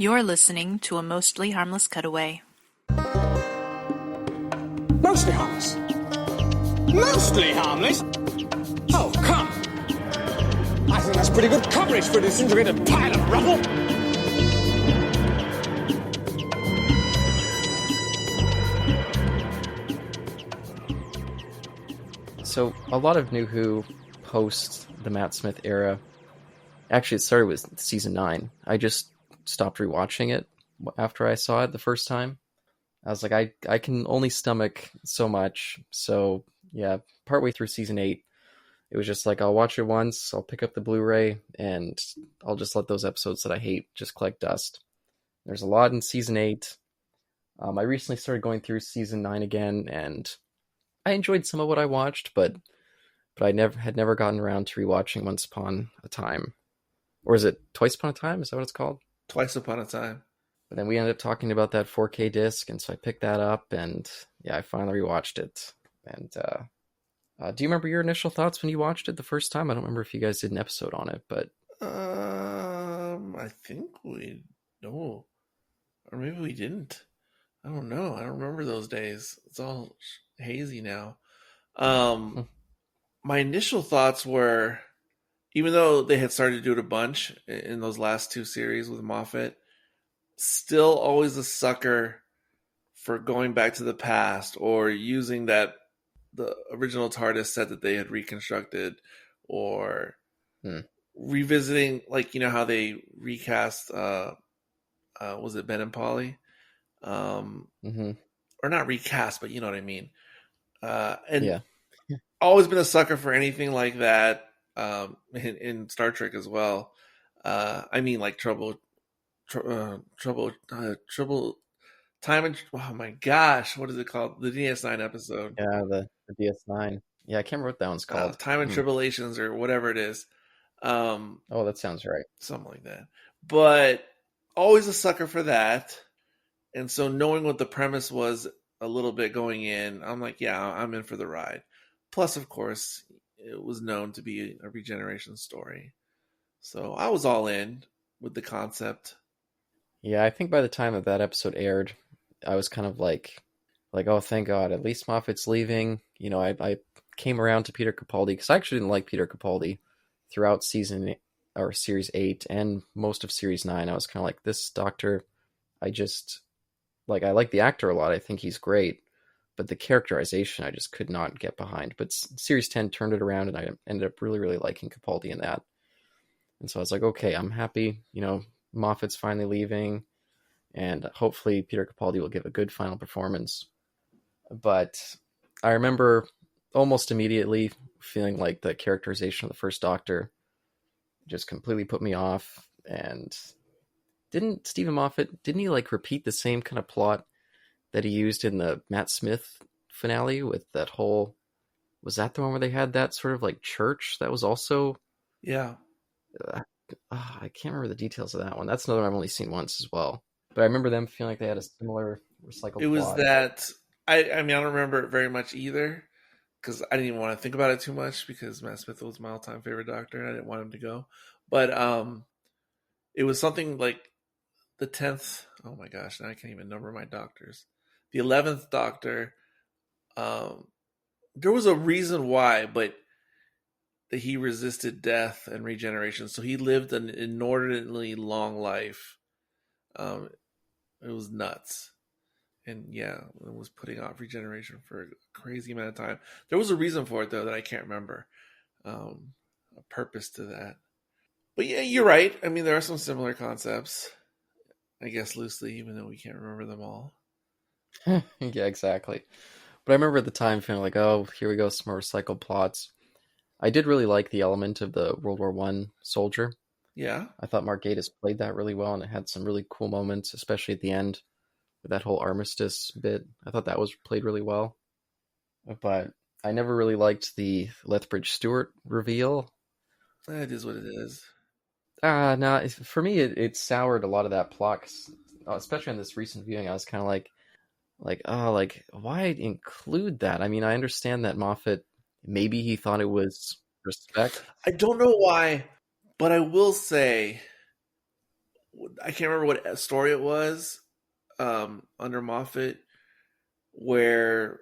You're listening to a mostly harmless cutaway. Mostly harmless. Mostly harmless? Oh, come. I think that's pretty good coverage for a disintegrated pile of rubble. So, a lot of New Who post the Matt Smith era. Actually, it started with season 9. I just stopped rewatching it after I saw it the first time. I was like, I can only stomach so much. So, yeah, partway through season 8, it was just like, I'll watch it once, I'll pick up the Blu-ray, and I'll just let those episodes that I hate just collect dust. There's a lot in season 8. I recently started going through season 9 again, and I enjoyed some of what I watched, but I had never gotten around to rewatching Once Upon a Time. Or is it Twice Upon a Time? Is that what it's called? Twice Upon a Time. But then we ended up talking about that 4K disc, and so I picked that up, and yeah, I finally rewatched it. And do you remember your initial thoughts when you watched it the first time? I don't remember if you guys did an episode on it, but I think we no, or maybe we didn't. I don't know. I don't remember those days. It's all hazy now. My initial thoughts were, even though they had started to do it a bunch in those last 2 series with Moffat, still always a sucker for going back to the past or using the original TARDIS set that they had reconstructed, or revisiting, like, you know how they recast was it Ben and Polly? Or not recast, but you know what I mean. And yeah. Always been a sucker for anything like that in Star Trek as well. I mean, like Trouble Time and, oh my gosh, what is it called? The DS9 episode. Yeah, the DS9. Yeah, I can't remember what that one's called. Time and Tribulations, or whatever it is. Oh, that sounds right. Something like that. But always a sucker for that. And so knowing what the premise was a little bit going in, I'm like, yeah, I'm in for the ride. Plus, of course, it was known to be a regeneration story. So I was all in with the concept. Yeah, I think by the time that episode aired, I was kind of like, oh, thank God, at least Moffat's leaving. You know, I came around to Peter Capaldi, because I actually didn't like Peter Capaldi throughout series 8 and most of series 9. I was kind of like, this Doctor, I like the actor a lot. I think he's great, but the characterization I just could not get behind. But series 10 turned it around, and I ended up really, really liking Capaldi in that. And so I was like, okay, I'm happy. You know, Moffat's finally leaving, and hopefully Peter Capaldi will give a good final performance. But I remember almost immediately feeling like the characterization of the first Doctor just completely put me off. And didn't Stephen Moffat like repeat the same kind of plot that he used in the Matt Smith finale with that whole, was that the one where they had that sort of like church that was also, yeah, I can't remember the details of that one. That's another one I've only seen once as well. But I remember them feeling like they had a similar recycled It was plot. that, I mean, I don't remember it very much either, because I didn't even want to think about it too much, because Matt Smith was my all-time favorite Doctor, and I didn't want him to go. But it was something like the 10th, oh my gosh, now I can't even number my Doctors. The 11th Doctor, there was a reason why, but that he resisted death and regeneration. So he lived an inordinately long life. It was nuts. And yeah, it was putting off regeneration for a crazy amount of time. There was a reason for it, though, that I can't remember. A purpose to that. But yeah, you're right. I mean, there are some similar concepts, I guess, loosely, even though we can't remember them all. Yeah, exactly. But I remember at the time feeling like, oh, here we go, some more recycled plots. I did really like the element of the World War I soldier. Yeah. I thought Mark Gatiss played that really well, and it had some really cool moments, especially at the end with that whole armistice bit. I thought that was played really well. But I never really liked the Lethbridge Stewart reveal. It is what it is. No, for me, it soured a lot of that plot, especially on this recent viewing. I was kind of like, why include that? I mean, I understand that Moffat, maybe he thought it was respect. I don't know why, but I will say I can't remember what story it was under Moffat where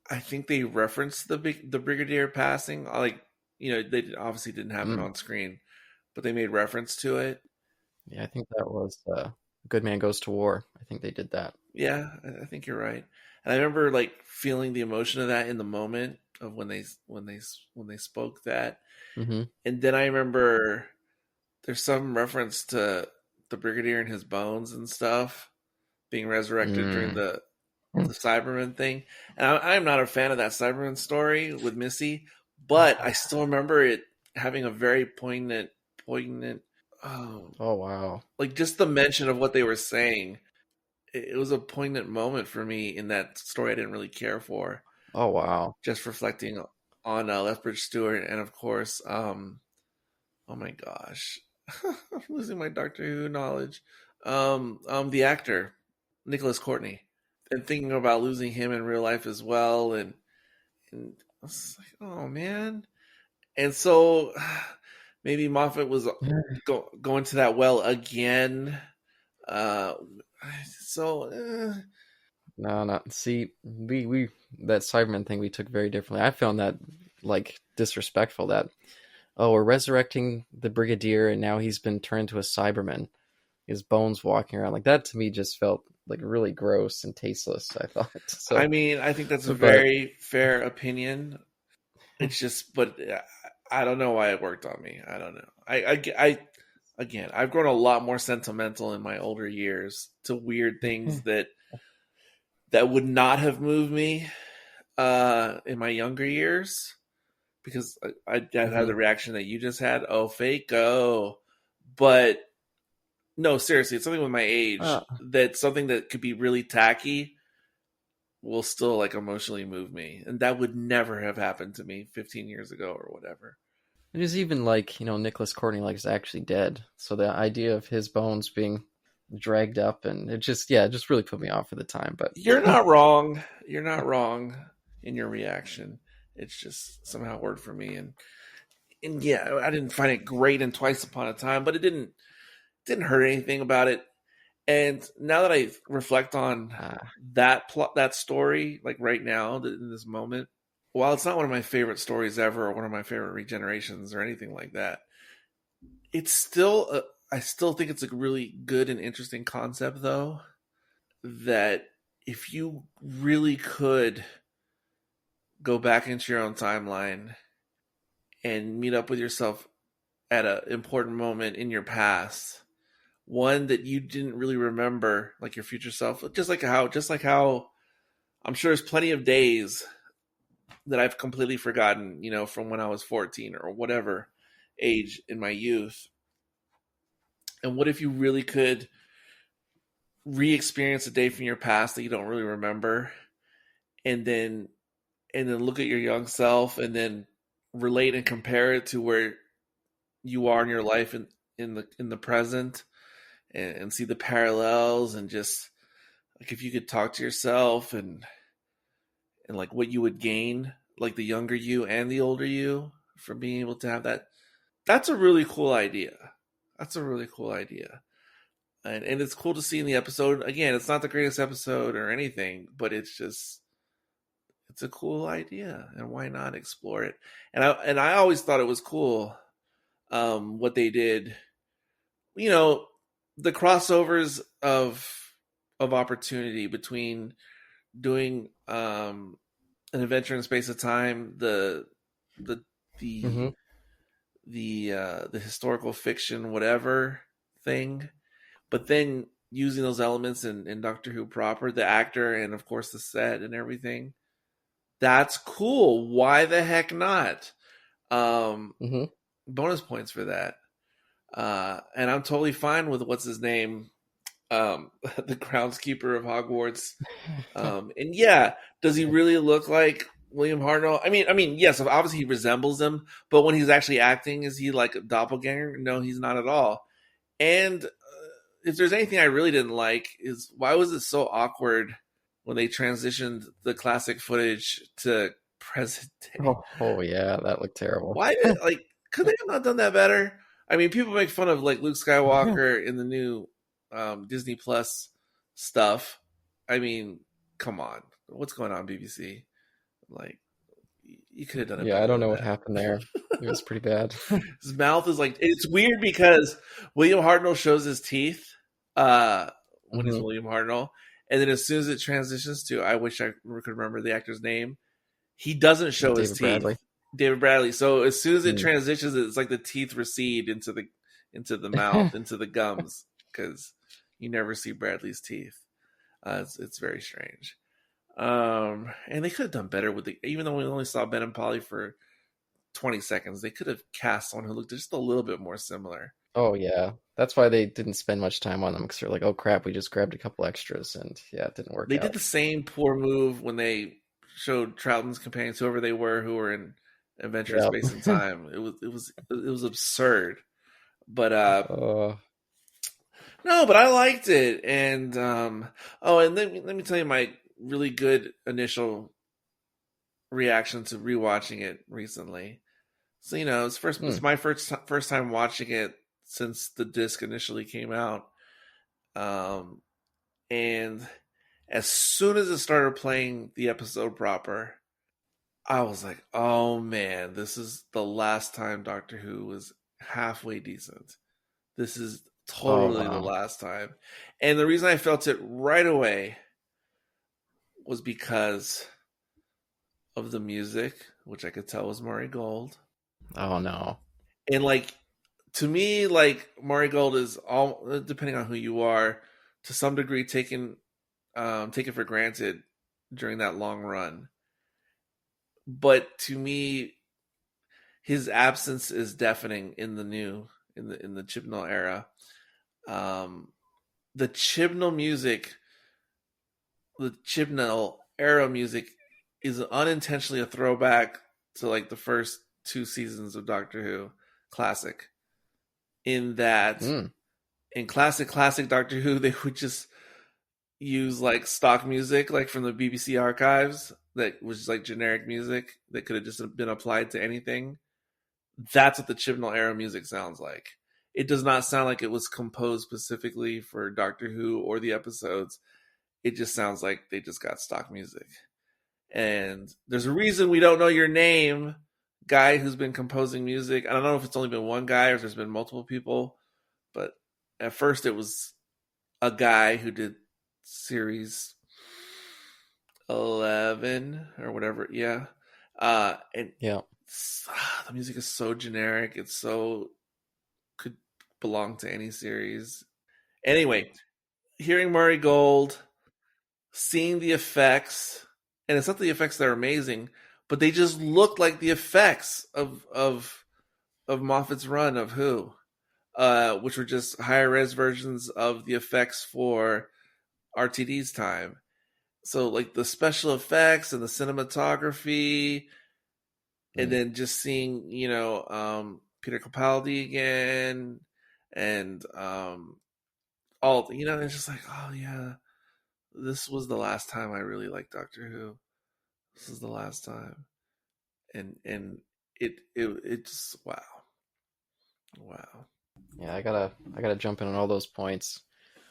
I think they referenced the Brigadier passing. Like, they obviously didn't happen on screen, but they made reference to it. Yeah, I think that was Good Man Goes to War. I think they did that. Yeah, I think you're right. And I remember like feeling the emotion of that in the moment of when they spoke that. Mm-hmm. And then I remember there's some reference to the Brigadier and his bones and stuff being resurrected during the Cyberman thing. And I'm not a fan of that Cyberman story with Missy, but I still remember it having a very poignant. Oh wow! Like just the mention of what they were saying, it was a poignant moment for me in that story I didn't really care for. Oh wow! Just reflecting on Lethbridge Stewart, and of course, oh my gosh, I'm losing my Doctor Who knowledge. The actor Nicholas Courtney, and thinking about losing him in real life as well, and I was like, oh man, and so maybe Moffat was going to that well again. No. See, we that Cyberman thing we took very differently. I found that like disrespectful. That we're resurrecting the Brigadier, and now he's been turned to a Cyberman. His bones walking around like that to me just felt like really gross and tasteless. I thought. So, I mean, I think that's a very fair opinion. It's just, but I don't know why it worked on me. I don't know. Again, I've grown a lot more sentimental in my older years to weird things that would not have moved me in my younger years, because I had the reaction that you just had. Oh, Fako. But no, seriously, it's something with my age that something that could be really tacky will still like emotionally move me, and that would never have happened to me 15 years ago or whatever. It was even like, Nicholas Courtney like is actually dead. So the idea of his bones being dragged up, and it just really put me off at the time. But you're not wrong. You're not wrong in your reaction. It's just somehow worked for me, and yeah, I didn't find it great in Twice Upon a Time, but it didn't hurt anything about it. And now that I reflect on that story, like right now in this moment, while it's not one of my favorite stories ever, or one of my favorite regenerations or anything like that, it's still I still think it's a really good and interesting concept, though, that if you really could go back into your own timeline and meet up with yourself at an important moment in your past, one that you didn't really remember, like your future self, just like how I'm sure there's plenty of days that I've completely forgotten, from when I was 14 or whatever age in my youth. And what if you really could re-experience a day from your past that you don't really remember, and then look at your young self and then relate and compare it to where you are in your life in the present, and see the parallels, and just like if you could talk to yourself and like what you would gain, like the younger you and the older you, from being able to have that. That's a really cool idea. And it's cool to see in the episode. Again, it's not the greatest episode or anything, but it's a cool idea, and why not explore it? And I always thought it was cool what they did. The crossovers of opportunity between doing an adventure in space of time, the historical fiction whatever thing, but then using those elements in Doctor Who proper, the actor and of course the set and everything. That's cool. Why the heck not? Bonus points for that. And I'm totally fine with what's his name, the groundskeeper of Hogwarts. And yeah, does he really look like William Hartnell? I mean, yes, obviously he resembles him, but when he's actually acting, is he like a doppelganger? No, he's not at all. And if there's anything I really didn't like, is why was it so awkward when they transitioned the classic footage to present day? Oh yeah, that looked terrible. Why could they have not done that better? I mean, people make fun of like Luke Skywalker in the new Disney Plus stuff. I mean, come on, what's going on, BBC? Like, you could have done it. Yeah, better I don't than know what that. happened there. It was pretty bad. His mouth is like, it's weird because William Hartnell shows his teeth when he's Mhm. William Hartnell, and then as soon as it transitions to, I wish I could remember the actor's name, he doesn't show his David teeth. Bradley. David Bradley. So as soon as it Mm. transitions, it's like the teeth recede into the mouth, into the gums, because you never see Bradley's teeth. It's very strange. And they could have done better with even though we only saw Ben and Polly for 20 seconds, they could have cast someone who looked just a little bit more similar. Oh yeah, that's why they didn't spend much time on them, because they're like, oh crap, we just grabbed a couple extras, and yeah, it didn't work They out. did the same poor move when they showed Troughton's companions, whoever they were, who were in Adventure in Yep. Space and Time. It was absurd. But no, but I liked it, and and let me tell you my really good initial reaction to rewatching it recently. So it's my first time watching it since the disc initially came out, and as soon as it started playing the episode proper, I was like, oh man, this is the last time Doctor Who was halfway decent. This is totally the last time. And the reason I felt it right away was because of the music, which I could tell was Murray Gold. Oh no. And like, to me, like, Murray Gold is all, depending on who you are, to some degree taken for granted during that long run. But to me, his absence is deafening in the Chibnall era. The Chibnall music, the Chibnall era music, is unintentionally a throwback to like the first 2 seasons of Doctor Who classic. In that, in classic Doctor Who, they would just use like stock music, like from the BBC archives, that was just like generic music that could have just been applied to anything. That's what the Chibnall era music sounds like. It does not sound like it was composed specifically for Doctor Who or the episodes. It just sounds like they just got stock music. And there's a reason we don't know your name, guy who's been composing music. I don't know if it's only been one guy or if there's been multiple people, but at first it was a guy who did series 11 or whatever. Yeah. And yeah, the music is so generic. It's so could belong to any series. Anyway, hearing Murray Gold, seeing the effects, and it's not the effects that are amazing, but they just look like the effects of Moffat's run of Who, which were just higher res versions of the effects for RTD's time. So like the special effects and the cinematography, and then just seeing Peter Capaldi again, and all it's just like, oh yeah, this was the last time I really liked Doctor Who. This is the last time, and it just wow. Yeah, I gotta jump in on all those points.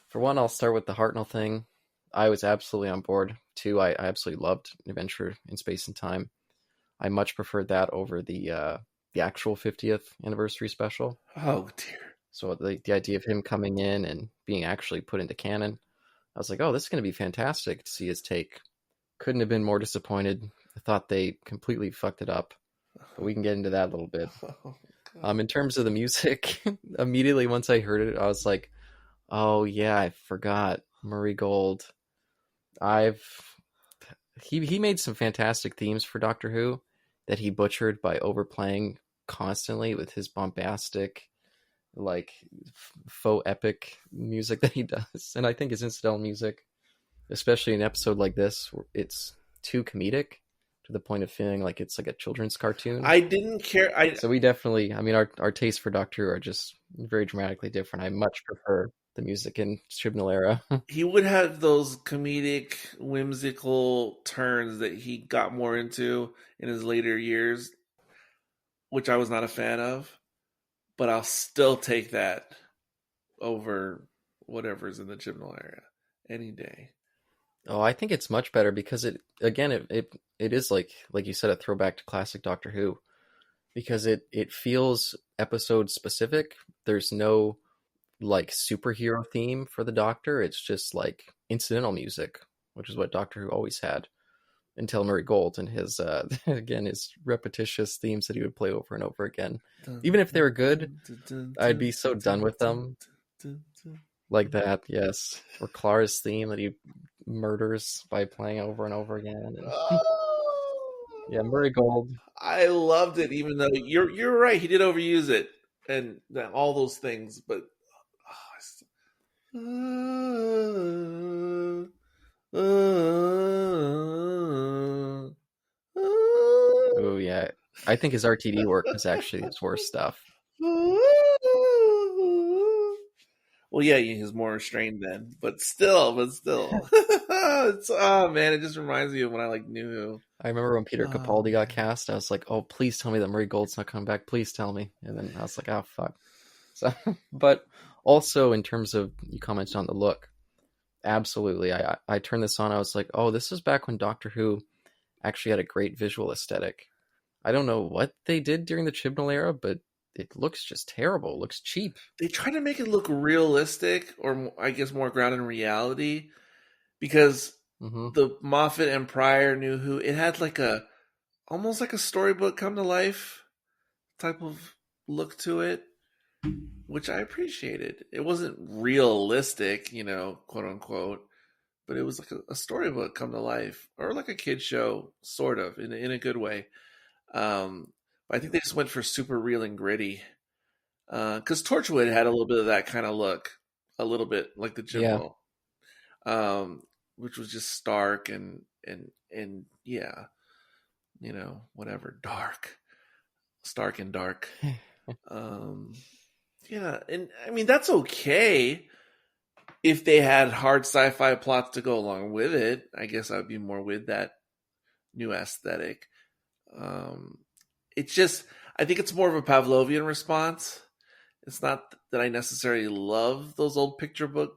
For one, I'll start with the Hartnell thing. I was absolutely on board. Two, I absolutely loved Adventure in Space and Time. I much preferred that over the actual 50th anniversary special. Oh dear. So the idea of him coming in and being actually put into canon, I was like, oh, this is going to be fantastic to see his take. Couldn't have been more disappointed. I thought they completely fucked it up. But we can get into that a little bit. In terms of the music, immediately once I heard it, I was like, oh yeah, I forgot Murray Gold. He made some fantastic themes for Doctor Who that he butchered by overplaying constantly with his bombastic, like faux epic music that he does. And I think his incidental music, especially in an episode like this, it's too comedic to the point of feeling like it's like a children's cartoon. I didn't care. So we definitely, I mean, our tastes for Doctor Who are just very dramatically different. I much prefer the music in Chibnall era. He would have those comedic, whimsical turns that he got more into in his later years, which I was not a fan of. but I'll still take that over whatever's in the Chibnall area any day. Oh, I think it's much better because it is like you said, a throwback to classic Doctor Who, because it feels episode specific. There's no like superhero theme for the Doctor. It's just like incidental music, which is what Doctor Who always had until Murray Gold and his again his repetitious themes that he would play over and over again. Even if they were good, I'd be so done with them. Like that, yes. Or Clara's theme that he murders by playing over and over again. And... yeah, Murray Gold. I loved it, even though you're right, he did overuse it and all those things, but oh yeah, I think his RTD work is actually his worst stuff. Well, yeah, he's more restrained then, but still. It's, oh man, it just reminds me of when I like knew Who. I remember when Peter Capaldi got cast, I was like, oh, please tell me that Murray Gold's not coming back. Please tell me. And then I was like, oh, fuck. So, but also in terms of, you commented on the look, absolutely. I turned this on, I was like, oh, this is back when Doctor Who actually had a great visual aesthetic. I don't know what they did during the Chibnall era, but it looks just terrible. It looks cheap. They try to make it look realistic, or I guess more grounded in reality, because the Moffat and Pryor New Who, it had like almost like a storybook come to life type of look to it, which I appreciated. It wasn't realistic, quote unquote, but it was like a storybook come to life, or like a kid show, sort of, in a good way. I think they just went for super real and gritty. Because Torchwood had a little bit of that kind of look, a little bit like the Chibnall, which was just stark and yeah, whatever, stark and dark. Yeah, and I mean that's okay if they had hard sci-fi plots to go along with it. I guess I would be more with that new aesthetic. It's just, I think it's more of a Pavlovian response. It's not that I necessarily love those old picture book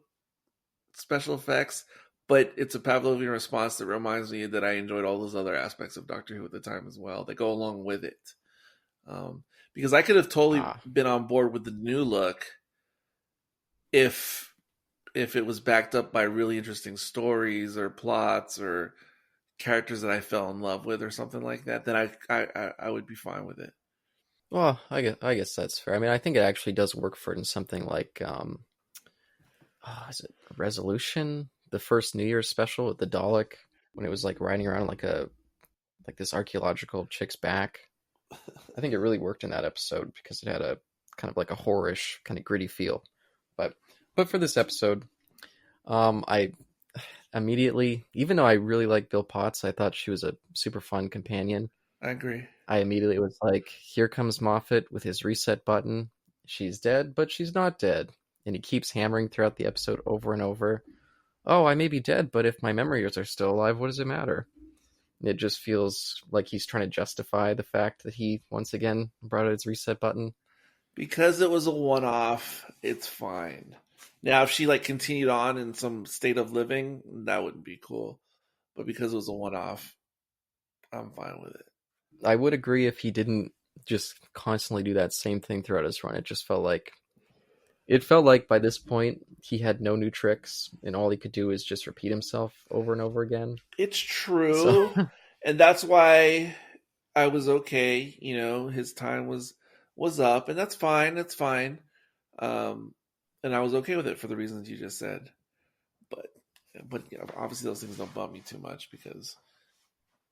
special effects, but it's a Pavlovian response that reminds me that I enjoyed all those other aspects of Doctor Who at the time as well that go along with it. Because I could have totally been on board with the new look if it was backed up by really interesting stories or plots or characters that I fell in love with or something like that, then I would be fine with it. Well, I guess that's fair. I mean, I think it actually does work for it in something like, is it Resolution? The first New Year's special with the Dalek, when it was like riding around like this archaeological chick's back. I think it really worked in that episode because it had a kind of like a horror-ish, kind of gritty feel. But for this episode, I immediately, even though I really like Bill Potts, I thought she was a super fun companion. I agree. I immediately was like, here comes Moffat with his reset button. She's dead, but she's not dead. And he keeps hammering throughout the episode over and over. Oh, I may be dead, but if my memories are still alive, what does it matter? And it just feels like he's trying to justify the fact that he, once again, brought out his reset button. Because it was a one-off, it's fine. Now, if she continued on in some state of living, that wouldn't be cool. But because it was a one-off, I'm fine with it. I would agree if he didn't just constantly do that same thing throughout his run. It felt like by this point he had no new tricks, and all he could do is just repeat himself over and over again. It's true, and that's why I was okay. His time was up, and that's fine. That's fine. And I was okay with it for the reasons you just said. But obviously those things don't bump me too much because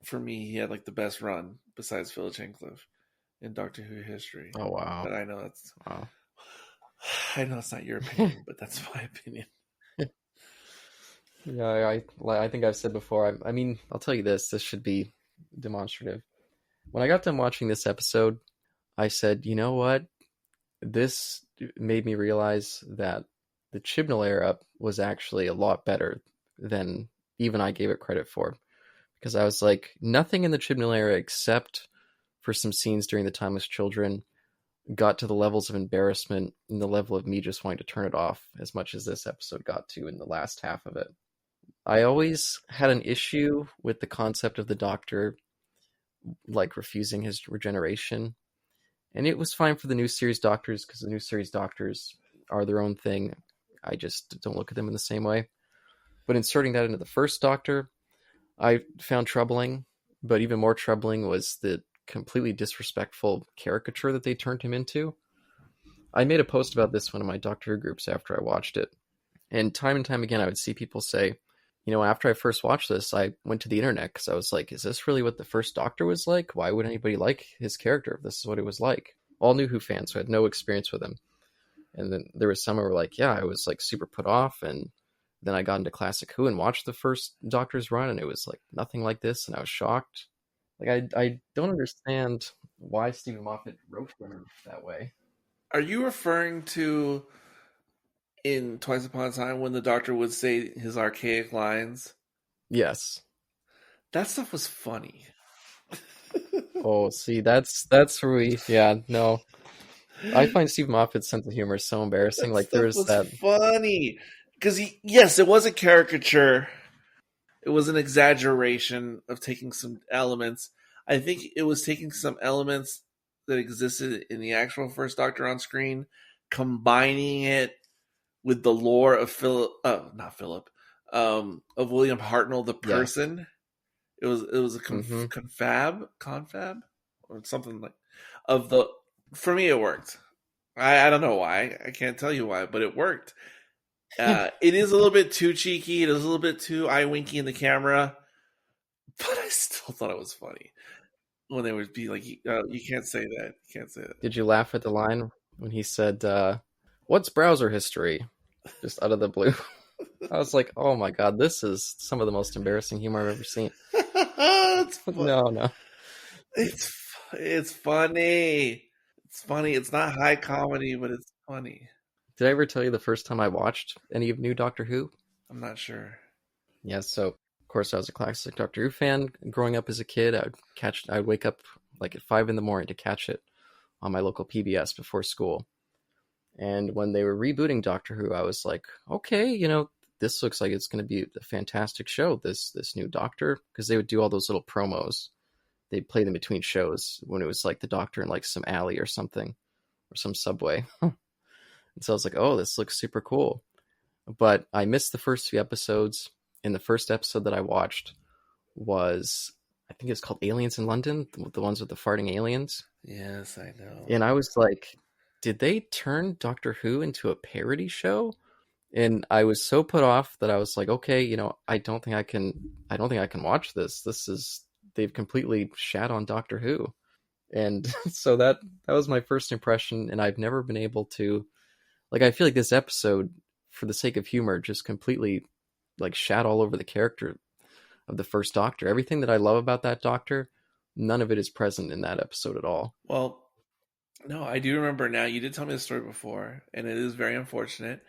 for me, he had the best run besides Philip Hinchcliffe in Doctor Who history. Oh, wow. But I know it's not your opinion, but that's my opinion. Yeah, I think I've said before, I mean, I'll tell you this should be demonstrative. When I got done watching this episode, I said, you know what? This made me realize that the Chibnall era was actually a lot better than even I gave it credit for. Because I was like, nothing in the Chibnall era except for some scenes during the Timeless Children got to the levels of embarrassment and the level of me just wanting to turn it off as much as this episode got to in the last half of it. I always had an issue with the concept of the Doctor like refusing his regeneration. And it was fine for the new series Doctors because the new series Doctors are their own thing. I just don't look at them in the same way. But inserting that into the first Doctor, I found troubling. But even more troubling was the completely disrespectful caricature that they turned him into. I made a post about this one of my Doctor Who groups after I watched it. And time again, I would see people say, you know, after I first watched this, I went to the internet because I was like, is this really what the first Doctor was like? Why would anybody like his character if this is what it was like? All New Who fans who had no experience with him. And then there was some who were like, yeah, I was like super put off. And then I got into Classic Who and watched the first Doctor's run, and it was like nothing like this. And I was shocked. Like, I don't understand why Stephen Moffat wrote him that way. Are you referring to in Twice Upon a Time when the Doctor would say his archaic lines? Yes. That stuff was funny. Oh, see, that's where we, yeah, no. I find Steve Moffat's sense of humor so embarrassing. Like, there was that funny because yes, it was a caricature. It was an exaggeration of taking some elements. I think it was taking some elements that existed in the actual first Doctor on screen, combining it with the lore of of William Hartnell, the person. Yeah. It was a confab or something like of the. For me, it worked. I don't know why. I can't tell you why, but it worked. It is a little bit too cheeky. It is a little bit too eye-winky in the camera, but I still thought it was funny when they would be like, "You can't say that. You can't say that." Did you laugh at the line when he said, "What's browser history?" Just out of the blue. I was like, "Oh my god, this is some of the most embarrassing humor I've ever seen." No. It's funny. It's funny. It's not high comedy, but it's funny. Did I ever tell you the first time I watched any of New Doctor Who? I'm not sure. Yeah, so of course I was a classic Doctor Who fan growing up as a kid. I'd wake up like at 5 a.m. to catch it on my local PBS before school. And when they were rebooting Doctor Who, I was like, okay, you know, this looks like it's going to be a fantastic show, this new Doctor, because they would do all those little promos. They'd play them between shows when it was like the Doctor in like some alley or something, or some subway. And so I was like, oh, this looks super cool. But I missed the first few episodes. And the first episode that I watched was, I think it's called Aliens in London, the ones with the farting aliens. Yes, I know. And I was like, did they turn Doctor Who into a parody show? And I was so put off that I was like, okay, you know, I don't think I can watch this. They've completely shat on Doctor Who. And so that was my first impression, and I've never been able to, like, I feel like this episode, for the sake of humor, just completely like shat all over the character of the first Doctor. Everything that I love about that Doctor, none of it is present in that episode at all. Well, no, I do remember now. You did tell me the story before, and it is very unfortunate.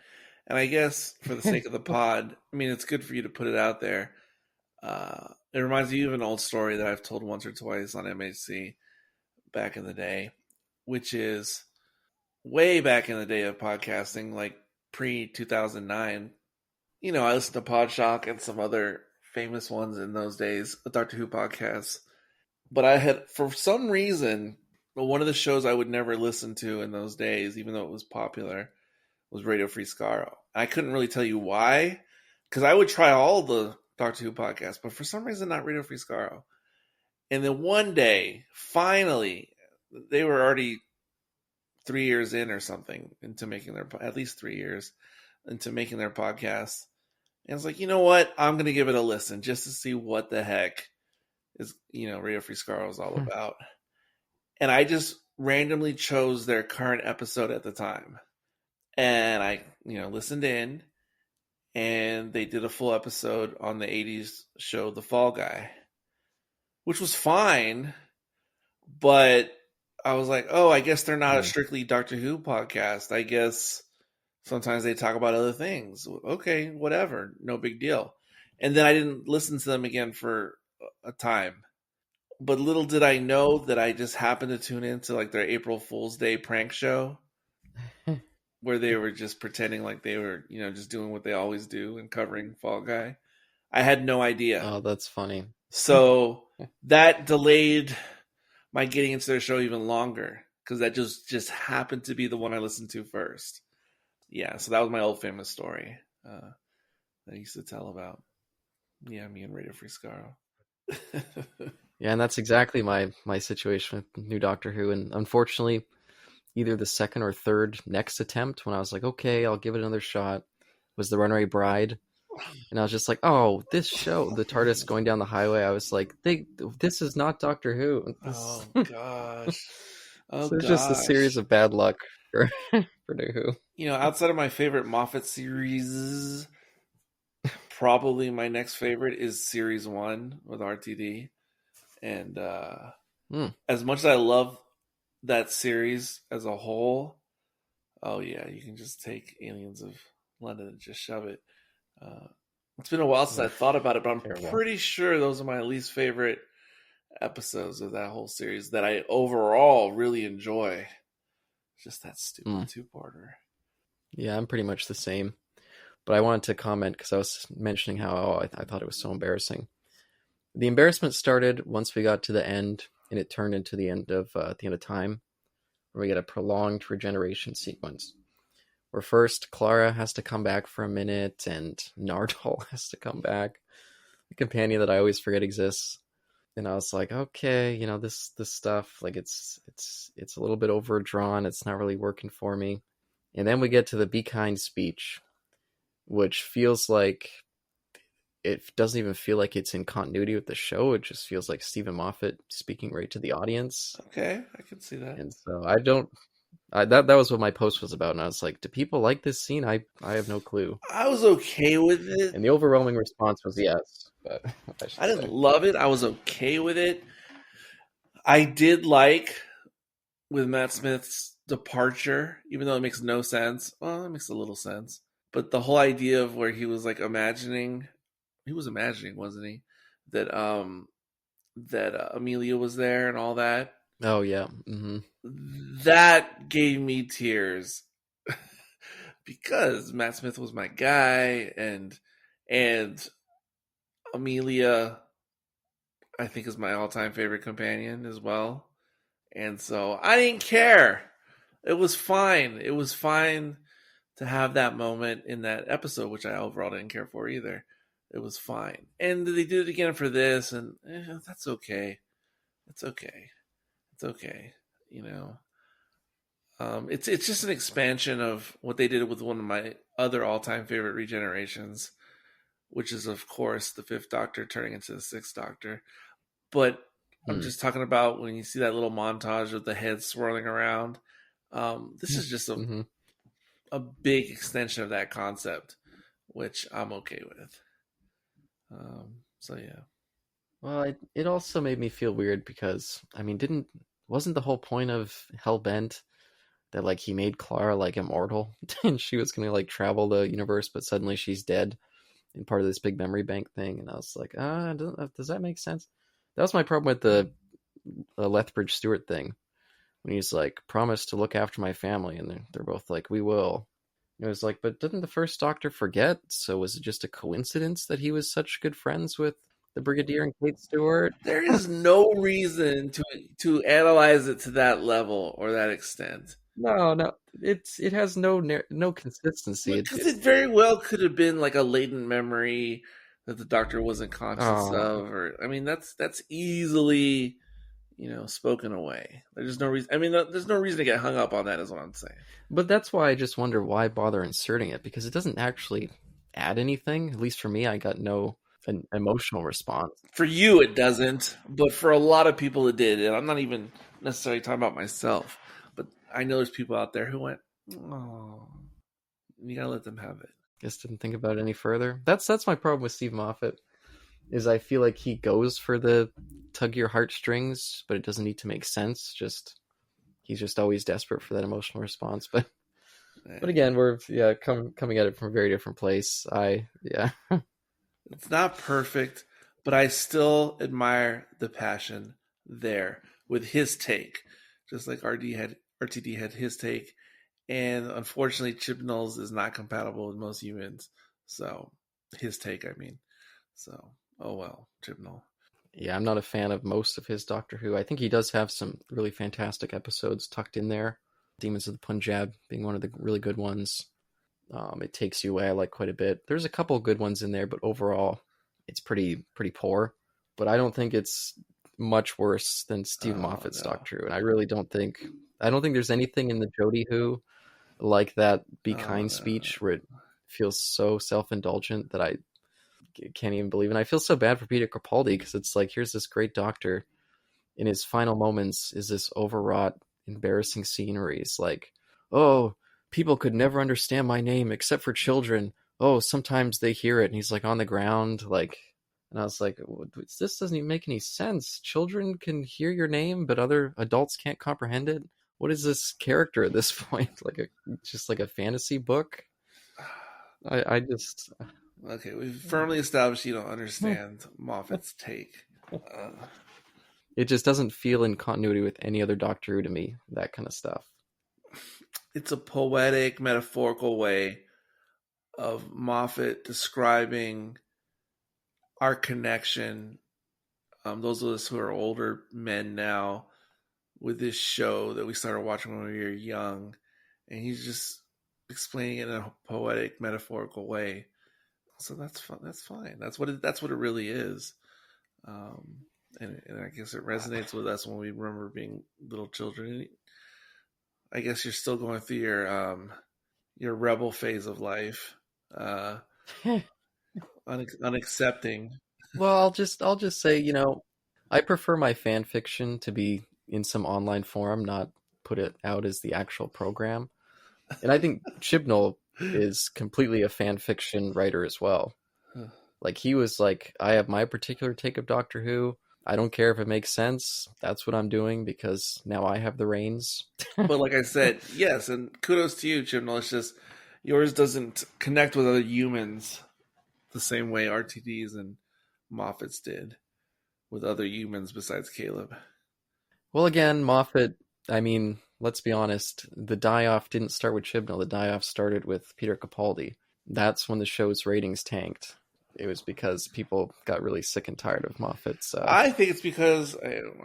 And I guess for the sake of the pod, I mean, it's good for you to put it out there. It reminds me of an old story that I've told once or twice on MHC back in the day, which is way back in the day of podcasting, like pre-2009. You know, I listened to Podshock and some other famous ones in those days, the Doctor Who podcasts. But I had, for some reason, one of the shows I would never listen to in those days, even though it was popular, was Radio Free Skaro. I couldn't really tell you why, because I would try all the Doctor Who podcasts, but for some reason not Radio Free Skaro. And then one day, finally, they were already 3 years in or something into making at least 3 years into making their podcast. And I was like, you know what? I'm going to give it a listen just to see what the heck is, you know, Radio Free Skaro is all about. And I just randomly chose their current episode at the time. And I, you know, listened in, and they did a full episode on the 80s show The Fall Guy, which was fine, but I was like, oh, I guess they're not a strictly Doctor Who podcast. I guess sometimes they talk about other things. Okay, whatever, no big deal. And then I didn't listen to them again for a time. But little did I know that I just happened to tune into like their April Fool's Day prank show where they were just pretending like they were, just doing what they always do and covering Fall Guy. I had no idea. Oh, that's funny. So that delayed my getting into their show even longer because that just happened to be the one I listened to first. Yeah, so that was my old famous story that I used to tell about. Yeah, me and Radio Free Scarro. Yeah, and that's exactly my situation with New Doctor Who. And unfortunately, either the second or third next attempt when I was like, okay, I'll give it another shot, was The Runaway Bride. And I was just like, oh, this show, the TARDIS going down the highway, I was like, this is not Doctor Who. Oh, gosh. Oh, so it's just a series of bad luck for New Who. Outside of my favorite Moffat series, probably my next favorite is Series 1 with RTD. And as much as I love that series as a whole, oh yeah, you can just take Aliens of London and just shove it. It's been a while since I thought about it, but I'm pretty sure those are my least favorite episodes of that whole series that I overall really enjoy. Just that stupid two-parter. Yeah, I'm pretty much the same. But I wanted to comment because I was mentioning how I thought it was so embarrassing. The embarrassment started once we got to the end, and it turned into the end of time, where we get a prolonged regeneration sequence. Where first Clara has to come back for a minute, and Nardole has to come back, the companion that I always forget exists. And I was like, okay, this stuff, like it's a little bit overdrawn. It's not really working for me. And then we get to the Be Kind speech, which feels like it doesn't even feel like it's in continuity with the show. It just feels like Stephen Moffat speaking right to the audience. Okay, I can see that. And so that was what my post was about. And I was like, do people like this scene? I have no clue. I was okay with it. And the overwhelming response was yes. But I didn't love it. I was okay with it. I did like with Matt Smith's departure, even though it makes no sense. Well, it makes a little sense. But the whole idea of where he was like imagining, wasn't he? That Amelia was there and all that. Oh yeah. Mm-hmm. That gave me tears because Matt Smith was my guy, and Amelia, I think, is my all-time favorite companion as well. And so I didn't care. It was fine. It was fine to have that moment in that episode, which I overall didn't care for either. It was fine. And they did it again for this, and that's okay. It's okay. It's okay. It's just an expansion of what they did with one of my other all-time favorite regenerations, which is, of course, the Fifth Doctor turning into the Sixth Doctor. But I'm just talking about when you see that little montage of the head swirling around. This is just a big extension of that concept, which I'm okay with. So yeah. Well, it also made me feel weird because wasn't the whole point of Hellbent that like he made Clara like immortal and she was gonna like travel the universe, but suddenly she's dead in part of this big memory bank thing, and I was like, does that make sense? That was my problem with the Lethbridge Stewart thing when he's like, promise to look after my family, and they're both like, we will. And it was like, but didn't the first Doctor forget? So was it just a coincidence that he was such good friends with the Brigadier and Kate Stewart? There is no reason to analyze it to that level or that extent. No, it has no consistency. Because it very well could have been like a latent memory that the Doctor wasn't conscious of, or that's easily, spoken away. There's no reason. There's no reason to get hung up on that, is what I'm saying. But that's why I just wonder why bother inserting it, because it doesn't actually add anything. At least for me, I got no an emotional response. For you, it doesn't, but for a lot of people, it did. And I'm not even necessarily talking about myself, but I know there's people out there who went, "Oh, you gotta let them have it." Just didn't think about it any further. That's my problem with Steve Moffat, is I feel like he goes for the tug your heartstrings, but it doesn't need to make sense. He's just always desperate for that emotional response. But again, we're coming at it from a very different place. It's not perfect, but I still admire the passion there with his take, just like RTD had his take, and unfortunately, Chibnall's is not compatible with most humans. So his take, I mean. So oh well, Chibnall. Yeah, I'm not a fan of most of his Doctor Who. I think he does have some really fantastic episodes tucked in there. Demons of the Punjab being one of the really good ones. It Takes You Away I like quite a bit. There's a couple good ones in there, but overall, it's pretty poor. But I don't think it's much worse than Steve Moffat's Doctor Who, and I really don't think there's anything in the Jodie Who like that Be Kind speech where it feels so self-indulgent that I can't even believe it. And I feel so bad for Peter Capaldi because it's like, here's this great doctor. In his final moments is this overwrought, embarrassing scene where he's like, oh, people could never understand my name except for children. Oh, sometimes they hear it. And he's like on the ground, like, and I was like, this doesn't even make any sense. Children can hear your name, but other adults can't comprehend it. What is this character at this point? Just like a fantasy book? I just... Okay, we've firmly established you don't understand Moffat's take. It just doesn't feel in continuity with any other Doctor Who to me, that kind of stuff. It's a poetic, metaphorical way of Moffat describing our connection, those of us who are older men now, with this show that we started watching when we were young. And he's just explaining it in a poetic, metaphorical way. So that's fun. That's fine. That's what it really is. And I guess it resonates with us when we remember being little children. I guess you're still going through your rebel phase of life, unaccepting. Well, I'll just say, I prefer my fan fiction to be in some online forum, not put it out as the actual program. And I think Chibnall is completely a fan fiction writer as well. Like, he was like, I have my particular take of Doctor Who. I don't care if it makes sense. That's what I'm doing because now I have the reins. But like I said, yes, and kudos to you, Chibnall. It's just yours doesn't connect with other humans the same way RTD's and Moffat's did with other humans besides Caleb. Well, again, Moffat, I mean, let's be honest, the die-off didn't start with Chibnall. The die-off started with Peter Capaldi. That's when the show's ratings tanked. It was because people got really sick and tired of Moffat. So I think it's because,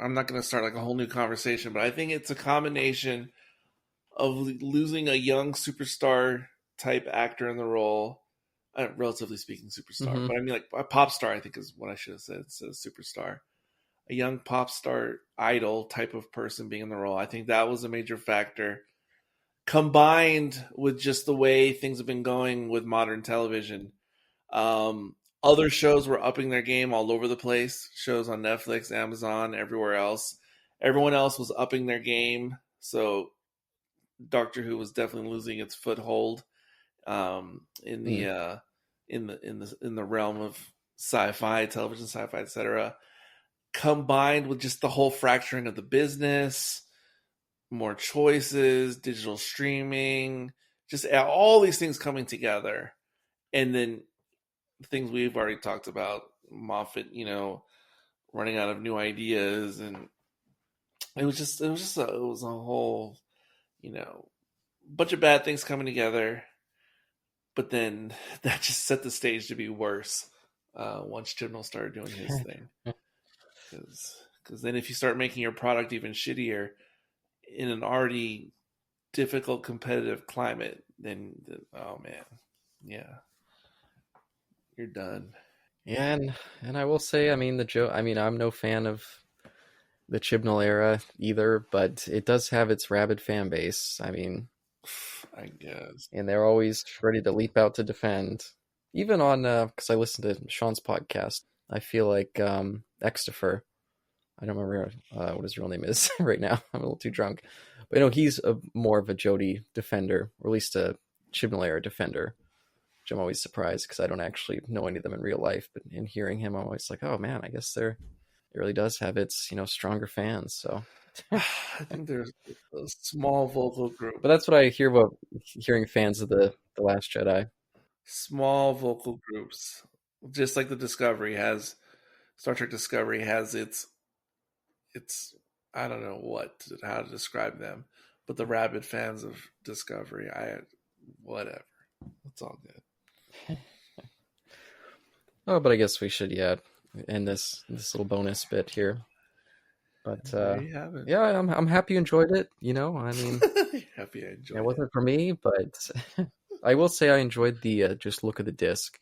I'm not going to start like a whole new conversation, but I think it's a combination of losing a young superstar type actor in the role, relatively speaking superstar, but I mean like a pop star, I think is what I should have said instead of superstar. A young pop star idol type of person being in the role. I think that was a major factor, combined with just the way things have been going with modern television. Other shows were upping their game all over the place. Shows on Netflix, Amazon, everywhere else. Everyone else was upping their game. So Doctor Who was definitely losing its foothold in the realm of sci-fi, television, sci-fi, etc. Combined with just the whole fracturing of the business, more choices, digital streaming, just all these things coming together. And then things we've already talked about, Moffat, running out of new ideas, and it was a whole, bunch of bad things coming together. But then that just set the stage to be worse once Chibnall started doing his thing. Because then if you start making your product even shittier in an already difficult competitive climate, then oh man, yeah. You're done. Yeah, and I will say, I mean, I'm no fan of the Chibnall era either, but it does have its rabid fan base. I mean, I guess. And they're always ready to leap out to defend. Even on, because I listened to Sean's podcast, I feel like Extifer, I don't remember what his real name is right now. I'm a little too drunk. But he's more of a Jodie defender, or at least a Chibnall era defender. Which I'm always surprised because I don't actually know any of them in real life, but in hearing him, I'm always like, oh man, I guess it really does have its, stronger fans. So I think there's a small vocal group. But that's what I hear about hearing fans of the Last Jedi. Small vocal groups, just like the Star Trek Discovery has its it's I don't know how to describe them, but the rabid fans of Discovery, whatever, it's all good. Oh, but I guess we should end this little bonus bit here. But there you have it. yeah, I'm happy you enjoyed it. I mean, happy I enjoyed it wasn't for me, but I will say I enjoyed the just look of the disc.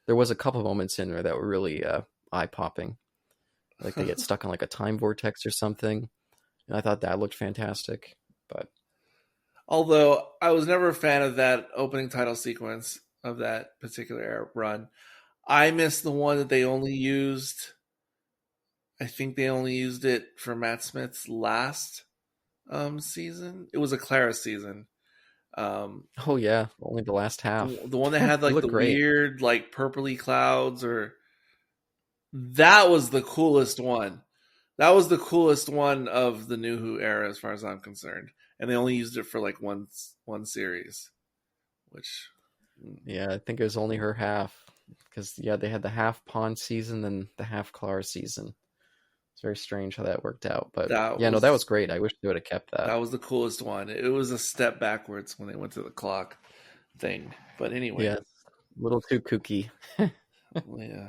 There was a couple moments in there that were really eye popping, like they get stuck on like a time vortex or something, and I thought that looked fantastic. But although I was never a fan of that opening title sequence of that particular run, I missed the one that they only used. I think they only used it for Matt Smith's last season. It was a Clara season. Oh yeah, only the last half. The one that had like the great. weird like purpley clouds, or that was the coolest one. That was the coolest one of the New Who era, as far as I'm concerned. And they only used it for like one series, which yeah, I think it was only her half, because they had the half Pond season and the half Clara season. It's very strange how that worked out, but that was great. I wish they would have kept that. That was the coolest one. It was a step backwards when they went to the clock thing, but anyway, yeah, a little too kooky. yeah.